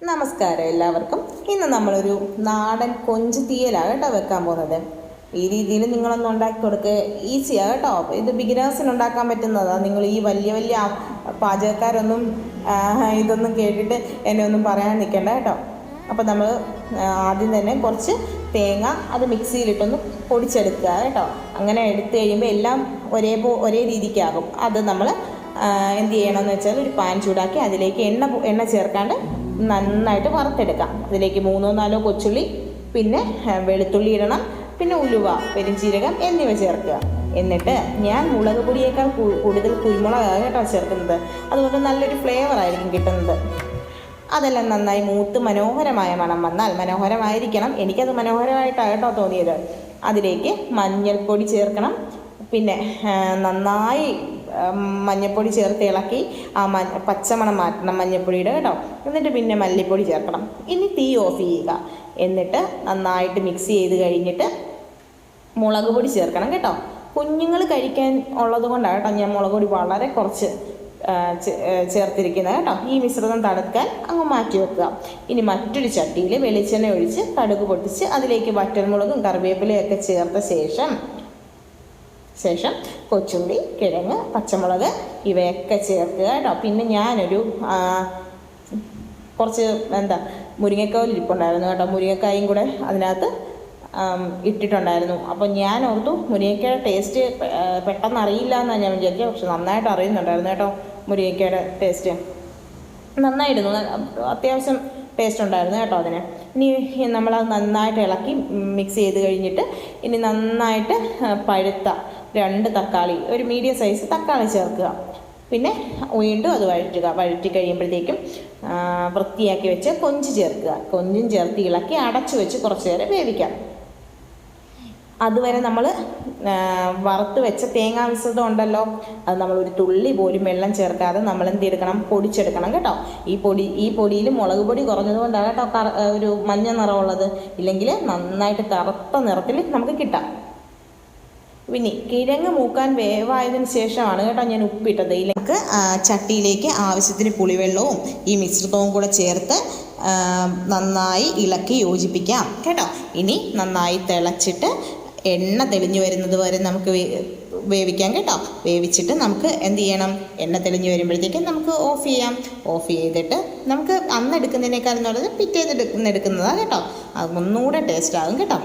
നമസ്കാരം എല്ലാവർക്കും. ഇന്ന് നമ്മളൊരു നാടൻ കൊഞ്ച് തീയലാണ് കേട്ടോ വെക്കാൻ പോകുന്നത്. ഈ രീതിയിൽ നിങ്ങളൊന്ന് ഉണ്ടാക്കി കൊടുക്കുക. ഈസിയാണ് കേട്ടോ. ഇത് ബിഗിനേഴ്സിന് ഉണ്ടാക്കാൻ പറ്റുന്നതാണ്. നിങ്ങൾ ഈ വലിയ വലിയ പാചകക്കാരൊന്നും ഇതൊന്നും കേട്ടിട്ട് എന്നെ ഒന്നും പറയാൻ നിൽക്കേണ്ട കേട്ടോ. അപ്പോൾ നമ്മൾ ആദ്യം തന്നെ കുറച്ച് തേങ്ങ അത് മിക്സിയിലിട്ടൊന്ന് പൊടിച്ചെടുക്കുക കേട്ടോ. അങ്ങനെ എടുത്തു കഴിയുമ്പോൾ എല്ലാം ഒരേ രീതിക്കാകും. അത് നമ്മൾ എന്ത് ചെയ്യണമെന്ന് വെച്ചാൽ ഒരു പാൻ ചൂടാക്കി അതിലേക്ക് എണ്ണ ചേർക്കാണ്ട് നന്നായിട്ട് വറുത്തെടുക്കാം. അതിലേക്ക് 3-4 കൊച്ചുള്ളി, പിന്നെ വെളുത്തുള്ളി ഇടണം, പിന്നെ ഉലുവ, പെരുംജീരകം എന്നിവ ചേർക്കുക. എന്നിട്ട് ഞാൻ മുളക് പൊടിയേക്കാൾ കൂടുതൽ കുരുമുളകാണ് കേട്ടോ ചേർക്കുന്നത്. അതുകൊണ്ട് നല്ലൊരു ഫ്ലേവർ ആയിരിക്കും കിട്ടുന്നത്. അതെല്ലാം നന്നായി മൂത്ത് മനോഹരമായ മണം വന്നാൽ, മനോഹരമായിരിക്കണം, എനിക്കത് മനോഹരമായിട്ടാണ് കേട്ടോ തോന്നിയത്, അതിലേക്ക് മഞ്ഞൾപ്പൊടി ചേർക്കണം. പിന്നെ നന്നായി മഞ്ഞൾപ്പൊടി ചേർത്ത് ഇളക്കി പച്ചമണം മാറ്റണം മഞ്ഞൾപ്പൊടിയുടെ കേട്ടോ. എന്നിട്ട് പിന്നെ മല്ലിപ്പൊടി ചേർക്കണം. ഇനി തീ ഓഫ് ചെയ്യുക. എന്നിട്ട് നന്നായിട്ട് മിക്സ് ചെയ്ത് കഴിഞ്ഞിട്ട് മുളക് പൊടി ചേർക്കണം കേട്ടോ. കുഞ്ഞുങ്ങൾ കഴിക്കാൻ ഉള്ളത് കൊണ്ടാണ് കേട്ടോ ഞാൻ മുളക് പൊടി വളരെ കുറച്ച് ചേർത്തിരിക്കുന്നത് കേട്ടോ. ഈ മിശ്രിതം തണുക്കാൻ അങ്ങ് മാറ്റി വെക്കുക. ഇനി മറ്റൊരു ചട്ടിയിൽ വെളിച്ചെണ്ണ ഒഴിച്ച് കടുക് പൊട്ടിച്ച് അതിലേക്ക് വറ്റൽമുളകും കറിവേപ്പിലയൊക്കെ ചേർത്ത ശേഷം കൊച്ചുള്ളി, കിഴങ്ങ്, പച്ചമുളക് ഇവയൊക്കെ ചേർക്കുക കേട്ടോ. പിന്നെ ഞാനൊരു കുറച്ച് മുരിങ്ങക്കായ ഇരിപ്പുണ്ടായിരുന്നു കേട്ടോ. മുരിങ്ങക്കായും കൂടെ അതിനകത്ത് ഇട്ടിട്ടുണ്ടായിരുന്നു. അപ്പോൾ ഞാൻ ഓർത്തു മുരിങ്ങക്കയുടെ ടേസ്റ്റ് പെട്ടെന്ന് അറിയില്ല എന്നാണ് ഞാൻ വിചാരിച്ചത്. പക്ഷെ നന്നായിട്ട് അറിയുന്നുണ്ടായിരുന്നു കേട്ടോ. മുരിങ്ങക്കയുടെ ടേസ്റ്റ് നന്നായിരുന്നു, അത്യാവശ്യം ടേസ്റ്റ് ഉണ്ടായിരുന്നു കേട്ടോ അതിന്. ഇനി നമ്മളത് നന്നായിട്ട് ഇളക്കി മിക്സ് ചെയ്ത് കഴിഞ്ഞിട്ട് ഇനി നന്നായിട്ട് പഴുത്ത 2 തക്കാളി, ഒരു മീഡിയം സൈസ് തക്കാളി ചേർക്കുക. പിന്നെ വീണ്ടും അത് വഴറ്റി കഴിയുമ്പോഴത്തേക്കും വൃത്തിയാക്കി വെച്ച് കൊഞ്ച് ചേർക്കുക. കൊഞ്ചും ചേർത്ത് ഇളക്കി അടച്ചു വെച്ച് കുറച്ച് നേരം വേവിക്കാം. അതുവരെ നമ്മൾ വറുത്ത് വെച്ച തേങ്ങാ മിശ്രിതം ഉണ്ടല്ലോ, അത് നമ്മൾ ഒരു തുള്ളി പോലും വെള്ളം ചേർക്കാതെ നമ്മൾ എന്ത് എടുക്കണം, പൊടിച്ചെടുക്കണം കേട്ടോ. ഈ പൊടിയിൽ മുളക് പൊടി കുറഞ്ഞതുകൊണ്ടാണ് കേട്ടോ ഒരു മഞ്ഞ നിറമുള്ളത്. ഇല്ലെങ്കിൽ നന്നായിട്ട് കറുത്ത നിറത്തിൽ നമുക്ക് കിട്ടാം. പിന്നെ കിഴങ്ങ് മൂക്കാൻ വേവായതിനു ശേഷമാണ് കേട്ടോ ഞാൻ ഉപ്പിട്ടത്. ഇതിലേക്ക് ചട്ടിയിലേക്ക് ആവശ്യത്തിന് പുളിവെള്ളവും ഈ മിശ്രിതവും കൂടെ ചേർത്ത് നന്നായി ഇളക്കി യോജിപ്പിക്കാം കേട്ടോ. ഇനി നന്നായി തിളച്ചിട്ട് എണ്ണ തെളിഞ്ഞു വരുന്നത് വരെ നമുക്ക് വേവിക്കാം കേട്ടോ. വേവിച്ചിട്ട് നമുക്ക് എന്ത് ചെയ്യണം, എണ്ണ തെളിഞ്ഞു വരുമ്പോഴത്തേക്കും നമുക്ക് ഓഫ് ചെയ്യാം. ഓഫ് ചെയ്തിട്ട് നമുക്ക് അന്ന് എടുക്കുന്നതിനേക്കാൾ എന്ന് പറയുന്നത് പിറ്റേന്ന് എടുക്കുന്നതാണ് കേട്ടോ. അത് ഒന്നുകൂടെ ടേസ്റ്റ് ആകും കേട്ടോ.